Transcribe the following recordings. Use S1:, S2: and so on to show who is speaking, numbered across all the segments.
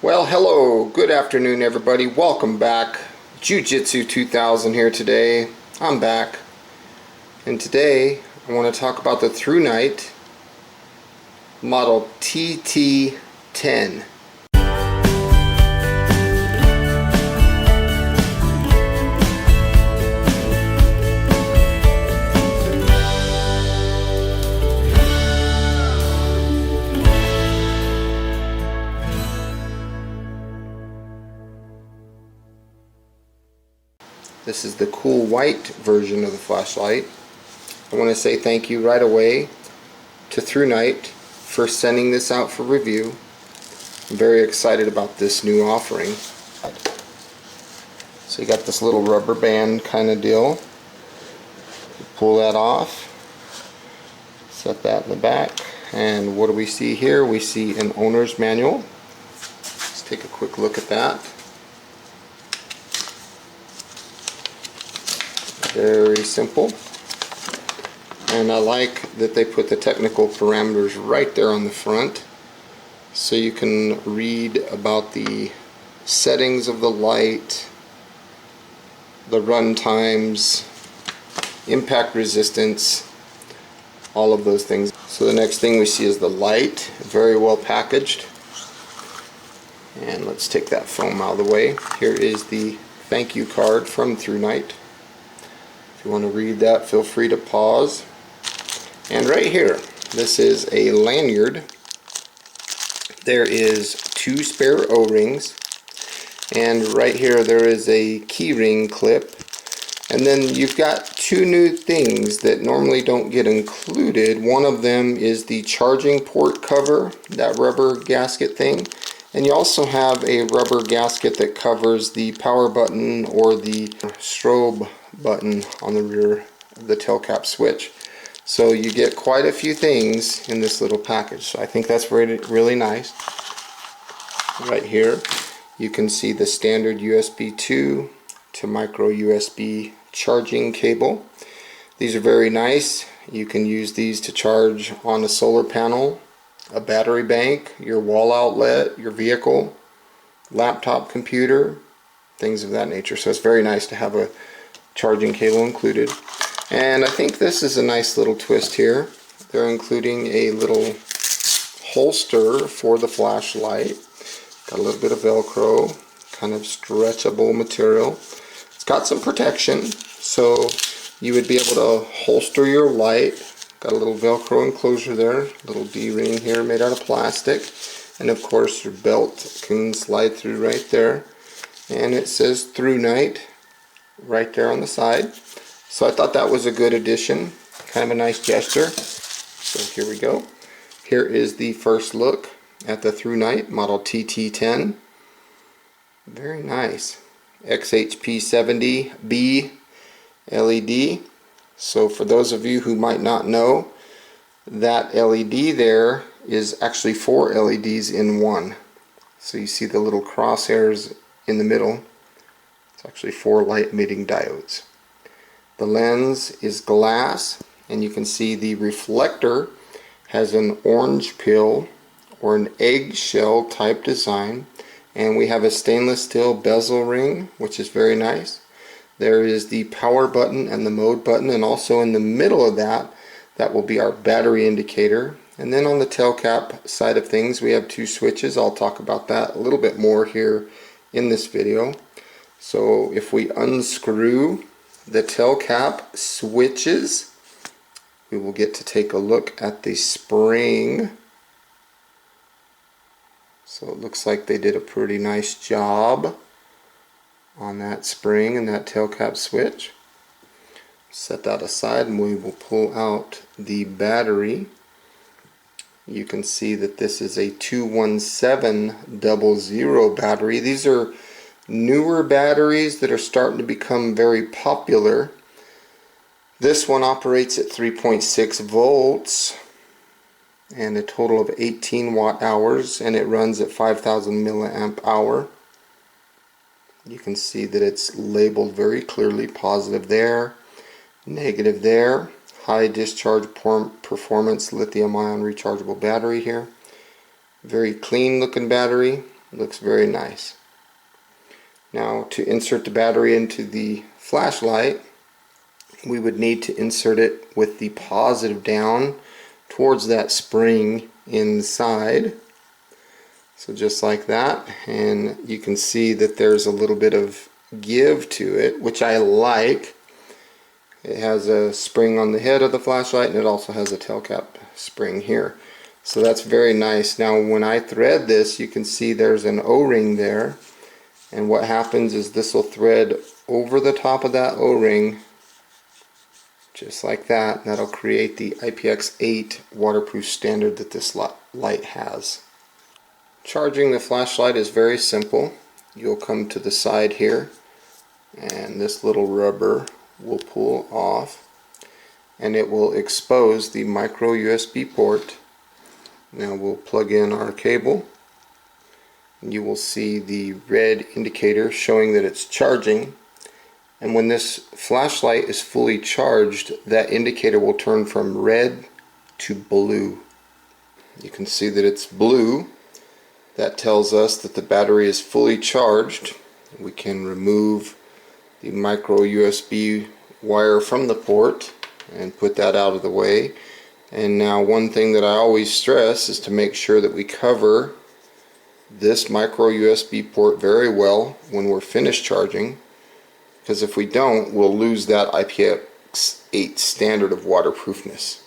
S1: Well, hello, good afternoon everybody. Welcome back. Jiu-Jitsu 2000 here today. I'm back. And today I want to talk about the ThruNite model TT10. This is the cool white version of the flashlight. I want to say thank you right away to ThruNite for sending this out for review. I'm very excited about this new offering. So you got this little rubber band kind of deal. Pull that off, set that in the back, and what do we see here? We see an owner's manual. Let's take a quick look at that. Very simple, and I like that they put the technical parameters right there on the front so you can read about the settings of the light, the run times, impact resistance, all of those things. So the next thing we see is the light, very well packaged. And let's take that foam out of the way. Here is the thank you card from ThruNite. If you want to read that, feel free to pause. And right here, this is a lanyard. There is 2 spare O-rings, and right here there is a key ring clip, and then you've got 2 new things that normally don't get included. One of them is the charging port cover, that rubber gasket thing, and you also have a rubber gasket that covers the power button or the strobe button on the rear of the tail cap switch. So you get quite a few things in this little package. So I think that's really nice. Right here you can see the standard USB 2 to micro USB charging cable. These are very nice. You can use these to charge on a solar panel, a battery bank, your wall outlet, your vehicle, laptop computer, things of that nature. So it's very nice to have a charging cable included. And I think this is a nice little twist here. They're including a little holster for the flashlight. Got a little bit of Velcro, kind of stretchable material. It's got some protection, so you would be able to holster your light. Got a little Velcro enclosure there, little D-ring here made out of plastic, and of course your belt can slide through right there. And it says ThruNite right there on the side. So I thought that was a good addition, kind of a nice gesture. So here we go. Here is the first look at the ThruNite model TT10. Very nice. XHP-70B LED. So for those of you who might not know, that LED there is actually 4 LEDs in one. So you see the little crosshairs in the middle. It's actually 4 light emitting diodes. The lens is glass, and you can see the reflector has an orange pill or an eggshell type design, and we have a stainless steel bezel ring, which is very nice. There is the power button and the mode button, and also in the middle of that will be our battery indicator. And then on the tail cap side of things we have 2 switches. I'll talk about that a little bit more here in this video. So if we unscrew the tail cap switches, we will get to take a look at the spring. So it looks like they did a pretty nice job on that spring and that tail cap switch. Set that aside and we will pull out the battery. You can see that this is a 21700 battery. These are newer batteries that are starting to become very popular. This one operates at 3.6 volts and a total of 18 watt hours, and it runs at 5000 milliamp hour. You can see that it's labeled very clearly, positive there, negative there. High discharge performance lithium ion rechargeable battery here. Very clean looking battery. Looks very nice. Now to insert the battery into the flashlight, we would need to insert it with the positive down towards that spring inside. So just like that, and you can see that there's a little bit of give to it, which I like. It has a spring on the head of the flashlight, and it also has a tail cap spring here. So that's very nice. Now when I thread this, you can see there's an O-ring there, and what happens is this will thread over the top of that O-ring just like that. That'll create the IPX8 waterproof standard that this light has. Charging the flashlight is very simple. You'll come to the side here, and this little rubber will pull off, and it will expose the micro USB port. Now we'll plug in our cable, and you will see the red indicator showing that it's charging. And when this flashlight is fully charged, that indicator will turn from red to blue. You can see that it's blue. That tells us that the battery is fully charged. We can remove the micro USB wire from the port and put that out of the way. And now one thing that I always stress is to make sure that we cover this micro USB port very well when we're finished charging, because if we don't, we'll lose that IPX8 standard of waterproofness.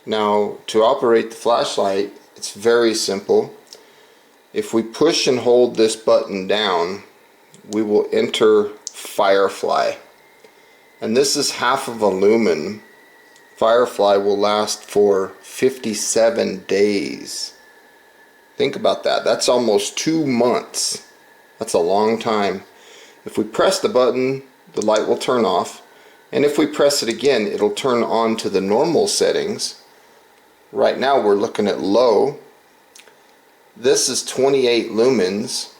S1: Now to operate the flashlight, it's very simple. If we push and hold this button down, we will enter Firefly. And this is half of a lumen. Firefly will last for 57 days. Think about that. That's almost 2 months. That's a long time. If we press the button, the light will turn off. And if we press it again, it'll turn on to the normal settings. Right now we're looking at low. This is 28 lumens.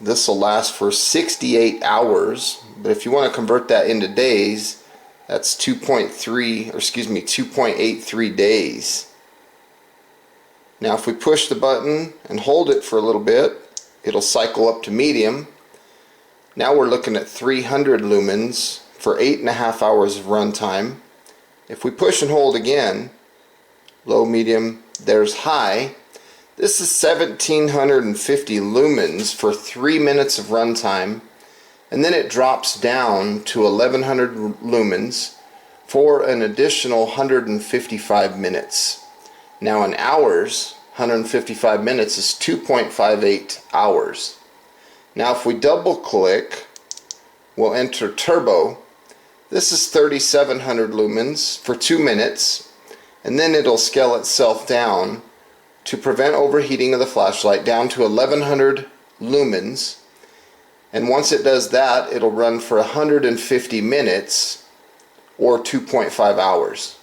S1: This will last for 68 hours, but if you want to convert that into days, that's 2.83 days. Now if we push the button and hold it for a little bit, it'll cycle up to medium. Now we're looking at 300 lumens for 8.5 hours of runtime. If we push and hold again, low, medium, there's high. This is 1750 lumens for 3 minutes of runtime, and then it drops down to 1100 lumens for an additional 155 minutes. Now in hours, 155 minutes is 2.58 hours. Now if we double click, we'll enter turbo. This is 3700 lumens for 2 minutes, and then it'll scale itself down to prevent overheating of the flashlight down to 1100 lumens, and once it does that, it'll run for 150 minutes or 2.5 hours.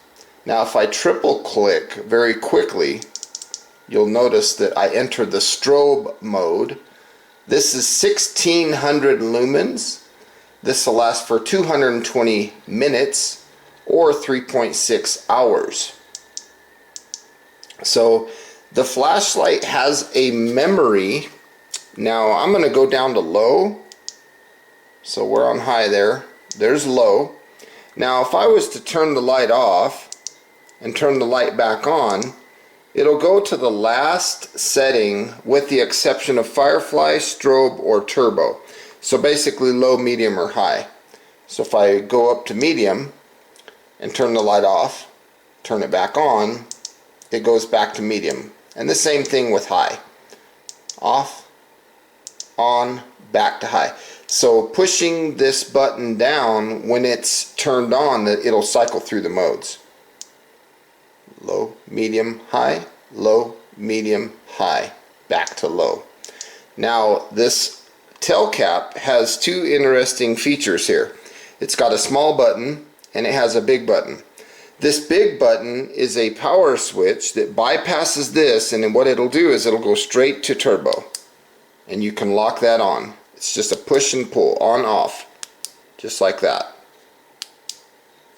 S1: Now if I triple click very quickly, you'll notice that I entered the strobe mode. This is 1600 lumens. This will last for 220 minutes or 3.6 hours. So the flashlight has a memory. Now I'm going to go down to low. So we're on high there. There's low. Now if I was to turn the light off and turn the light back on, it'll go to the last setting with the exception of Firefly, Strobe, or Turbo. So basically low, medium, or high. So if I go up to medium and turn the light off, turn it back on, it goes back to medium. And the same thing with high. Off, on, back to high. So pushing this button down when it's turned on, it'll cycle through the modes. Low, medium, high, low, medium, high, back to low. Now this tail cap has two interesting features here. It's got a small button and it has a big button. This big button is a power switch that bypasses this, and then what it'll do is it'll go straight to turbo, and you can lock that on. It's just a push and pull, on, off, just like that.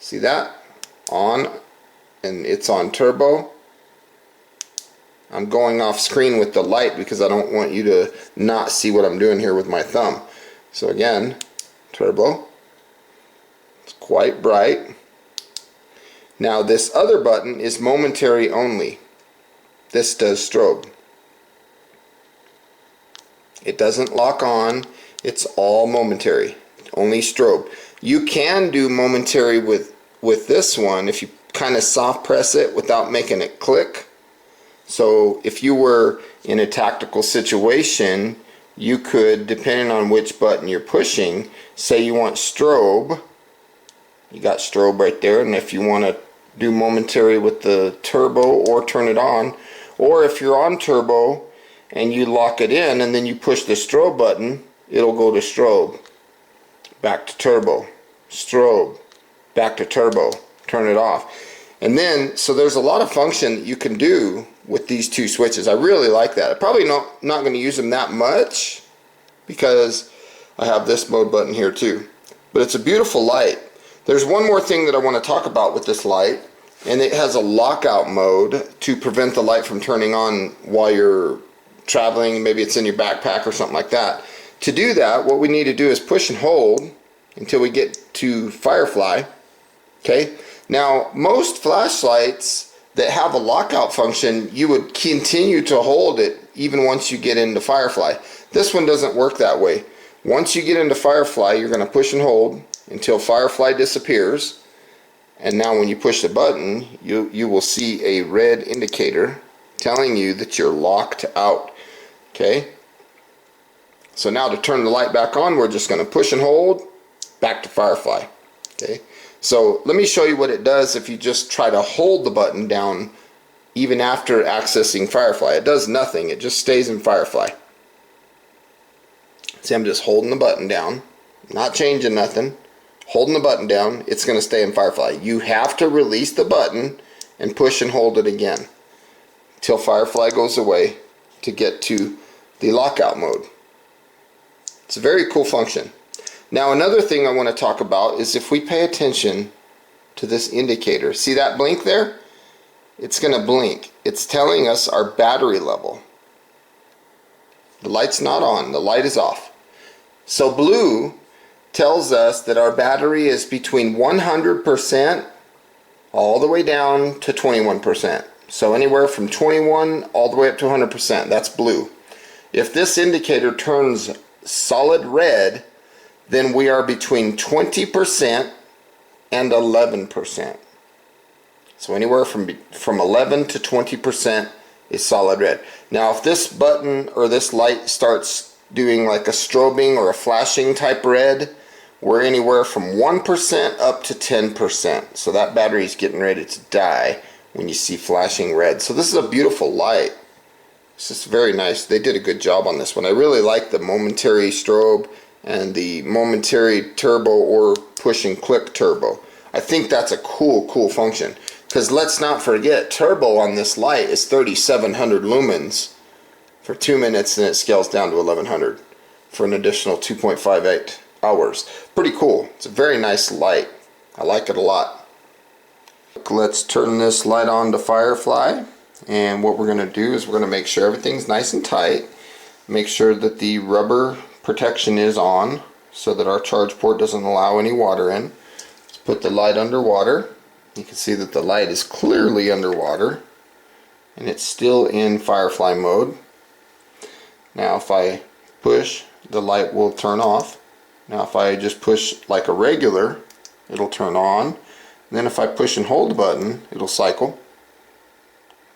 S1: See that? On, and it's on turbo, I'm going off screen with the light because I don't want you to not see what I'm doing here with my thumb. So again, turbo. It's quite bright. Now this other button is momentary only. This does strobe. It doesn't lock on. It's all momentary. Only strobe. You can do momentary with this one if you kind of soft press it without making it click. So if you were in a tactical situation, you could, depending on which button you're pushing, say you want strobe. You got strobe right there, and if you want to do momentary with the turbo or turn it on, or if you're on turbo and you lock it in and then you push the strobe button, it'll go to strobe, back to turbo, strobe, back to turbo, turn it off. And then, so there's a lot of function that you can do with these two switches. I really like that. I'm probably not going to use them that much because I have this mode button here too. But it's a beautiful light. There's one more thing that I want to talk about with this light, and it has a lockout mode to prevent the light from turning on while you're traveling. Maybe it's in your backpack or something like that. To do that, what we need to do is push and hold until we get to Firefly. Okay? Now, most flashlights that have a lockout function, you would continue to hold it even once you get into Firefly. This one doesn't work that way. Once you get into Firefly, you're going to push and hold until Firefly disappears. And now when you push the button, you will see a red indicator telling you that you're locked out. Okay? So now to turn the light back on, we're just going to push and hold, back to Firefly. Okay? So let me show you what it does if you just try to hold the button down even after accessing Firefly. It does nothing. It just stays in Firefly. See, I'm just holding the button down, not changing nothing. Holding the button down, it's going to stay in Firefly. You have to release the button and push and hold it again till Firefly goes away to get to the lockout mode. It's a very cool function. Now another thing I want to talk about is if we pay attention to this indicator. See that blink there? It's going to blink. It's telling us our battery level. The light's not on. The light is off. So blue tells us that our battery is between 100% all the way down to 21%. So anywhere from 21 all the way up to 100%. That's blue. If this indicator turns solid red, then we are between 20% and 11%. So anywhere from 11 to 20% is solid red. Now if this button or this light starts doing like a strobing or a flashing type red, we're anywhere from 1% up to 10%. So that battery is getting ready to die when you see flashing red. So this is a beautiful light. It's just very nice. They did a good job on this one. I really like the momentary strobe and the momentary turbo or push and click turbo. I think that's a cool function. Because let's not forget, turbo on this light is 3700 lumens for 2 minutes, and it scales down to 1100 for an additional 2.58 hours. Pretty cool. It's a very nice light. I like it a lot. Let's turn this light on to Firefly, and what we're going to do is we're going to make sure everything's nice and tight. Make sure that the rubber protection is on so that our charge port doesn't allow any water in. Let's put the light underwater. You can see that the light is clearly underwater and it's still in Firefly mode. Now if I push, the light will turn off. Now if I just push like a regular, it'll turn on. And then if I push and hold the button, it'll cycle.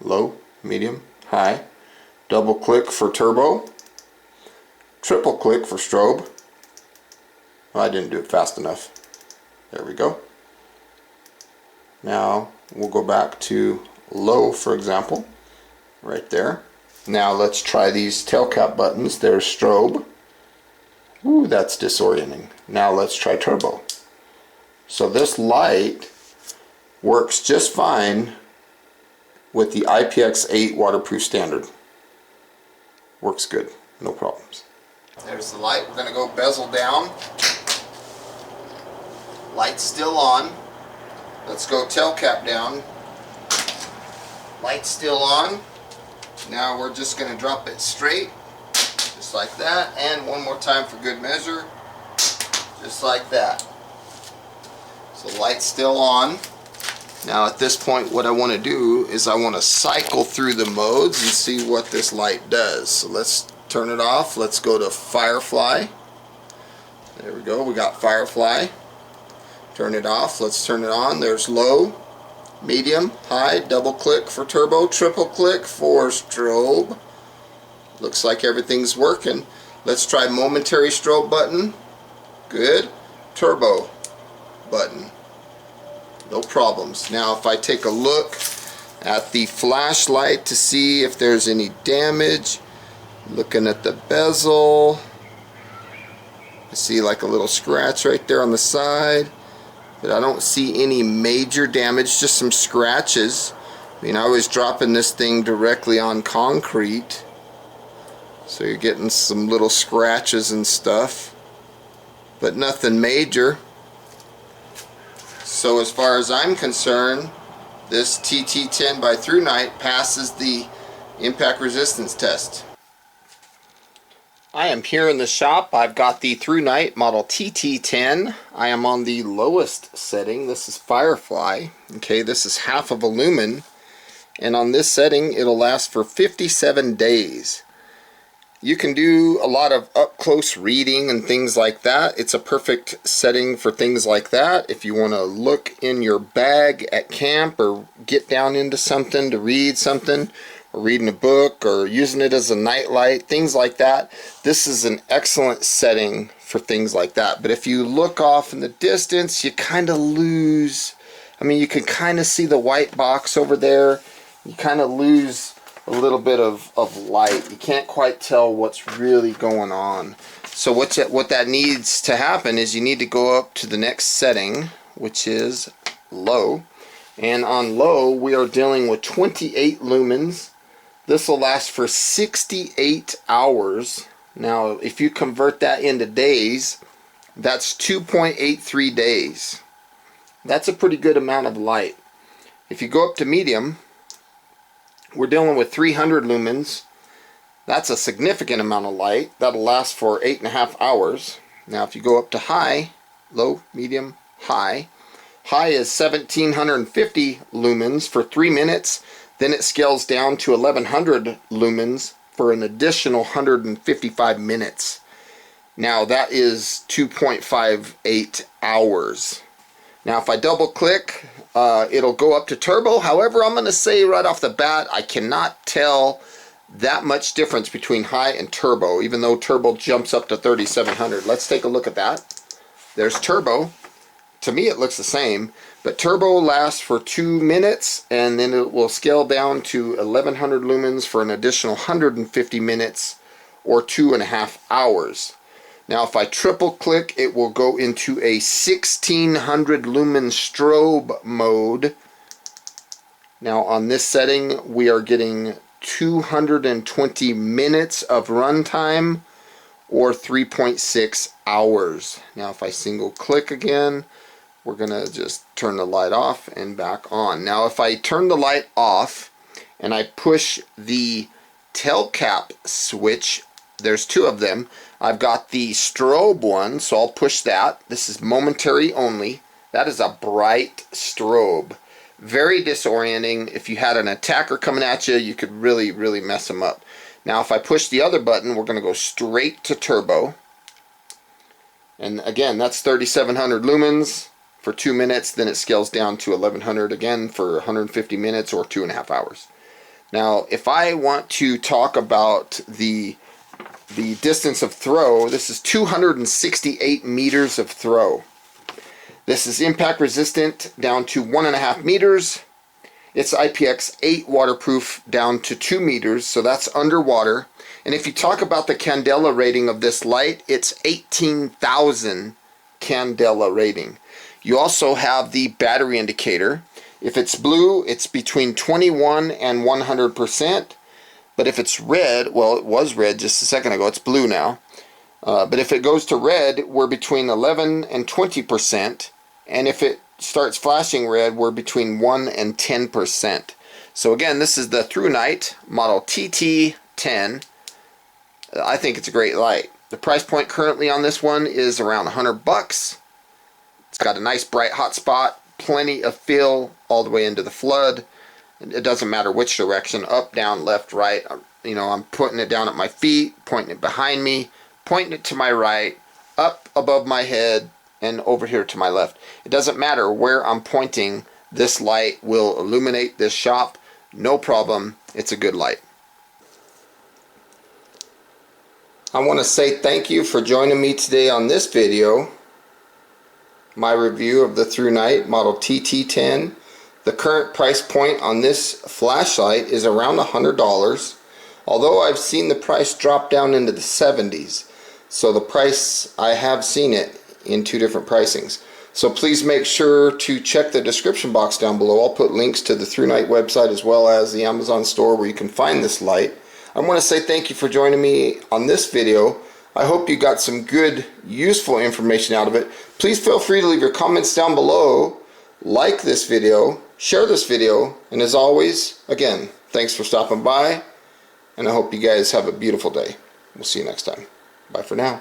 S1: Low, medium, high. Double click for turbo. Triple click for strobe. Well, I didn't do it fast enough. There we go. Now we'll go back to low, for example, right there. Now let's try these tail cap buttons. There's strobe. Ooh, that's disorienting. Now let's try turbo. So this light works just fine with the IPX8 waterproof standard. Works good, no problems. There's the light. We're going to go bezel down. Light's still on. Let's go tail cap down. Light's still on. Now we're just going to drop it straight, just like that, and one more time for good measure, just like that. So the light's still on. Now at this point what I want to do is I want to cycle through the modes and see what this light does. So let's turn it off. Let's go to Firefly. There we go, we got Firefly. Turn it off, let's turn it on. There's low, medium, high, double click for turbo, triple click for strobe. Looks like everything's working. Let's try momentary strobe button. Good. Turbo button. No problems. Now if I take a look at the flashlight to see if there's any damage, looking at the bezel, I see like a little scratch right there on the side. But I don't see any major damage, just some scratches. I mean, I was dropping this thing directly on concrete, so you're getting some little scratches and stuff, but nothing major. So as far as I'm concerned, this TT10 by ThruNite passes the impact resistance test. I am here in the shop. I've got the ThruNite model TT10. I am on the lowest setting. This is Firefly. Okay, this is half of a lumen. And on this setting, it'll last for 57 days. You can do a lot of up-close reading and things like that. It's a perfect setting for things like that. If you want to look in your bag at camp or get down into something to read something, reading a book or using it as a nightlight, things like that, this is an excellent setting for things like that. But if you look off in the distance, you kind of lose, I mean, you can kind of see the white box over there. You kind of lose a little bit of light. You can't quite tell what's really going on. So what that needs to happen is you need to go up to the next setting, which is low. And on low, we are dealing with 28 lumens. This will last for 68 hours. Now, if you convert that into days, that's 2.83 days. That's a pretty good amount of light. If you go up to medium, we're dealing with 300 lumens. That's a significant amount of light. That'll last for 8.5 hours. Now, if you go up to high, low, medium, high, high is 1750 lumens for 3 minutes. Then it scales down to 1100 lumens for an additional 155 minutes. Now that is 2.58 hours. Now if I double click, it'll go up to turbo. However, I'm going to say right off the bat, I cannot tell that much difference between high and turbo, even though turbo jumps up to 3700. Let's take a look at that. There's turbo. To me it looks the same, but turbo lasts for 2 minutes and then it will scale down to 1100 lumens for an additional 150 minutes or 2.5 hours. Now if I triple click, it will go into a 1600 lumen strobe mode. Now on this setting we are getting 220 minutes of runtime or 3.6 hours. Now if I single click again, we're gonna just turn the light off and back on. Now if I turn the light off and I push the tail cap switch, there's two of them. I've got the strobe one, so I'll push that. This is momentary only. That is a bright strobe. Very disorienting. If you had an attacker coming at you, you could really mess them up. Now if I push the other button, we're gonna go straight to turbo. And again, that's 3700 lumens for 2 minutes, then it scales down to 1100 again for 150 minutes or 2.5 hours. Now, if I want to talk about the distance of throw, this is 268 meters of throw. This is impact resistant down to 1.5 meters. It's IPX8 waterproof down to 2 meters, so that's underwater. And if you talk about the candela rating of this light, it's 18,000 candela rating. You also have the battery indicator. If it's blue, it's between 21 and 100%. But if it's red, well, it was red just a second ago, it's blue now. But if it goes to red, we're between 11 and 20%. And if it starts flashing red, we're between 1 and 10%. So again, this is the ThruNite model TT10. I think it's a great light. The price point currently on this one is around $100. It's got a nice bright hot spot, plenty of fill all the way into the flood. It doesn't matter which direction, up, down, left, right. You know, I'm putting it down at my feet, pointing it behind me, pointing it to my right, up above my head, and over here to my left. It doesn't matter where I'm pointing, this light will illuminate this shop. No problem. It's a good light. I want to say thank you for joining me today on this video. My review of the ThruNite model TT10. The current price point on this flashlight is around $100, although I've seen the price drop down into the 70s. So the price, I have seen it in two different pricings. So please make sure to check the description box down below. I'll put links to the ThruNite website as well as the Amazon store where you can find this light. I want to say thank you for joining me on this video. I hope you got some good, useful information out of it. Please feel free to leave your comments down below, like this video, share this video, and as always, again, thanks for stopping by, and I hope you guys have a beautiful day. We'll see you next time. Bye for now.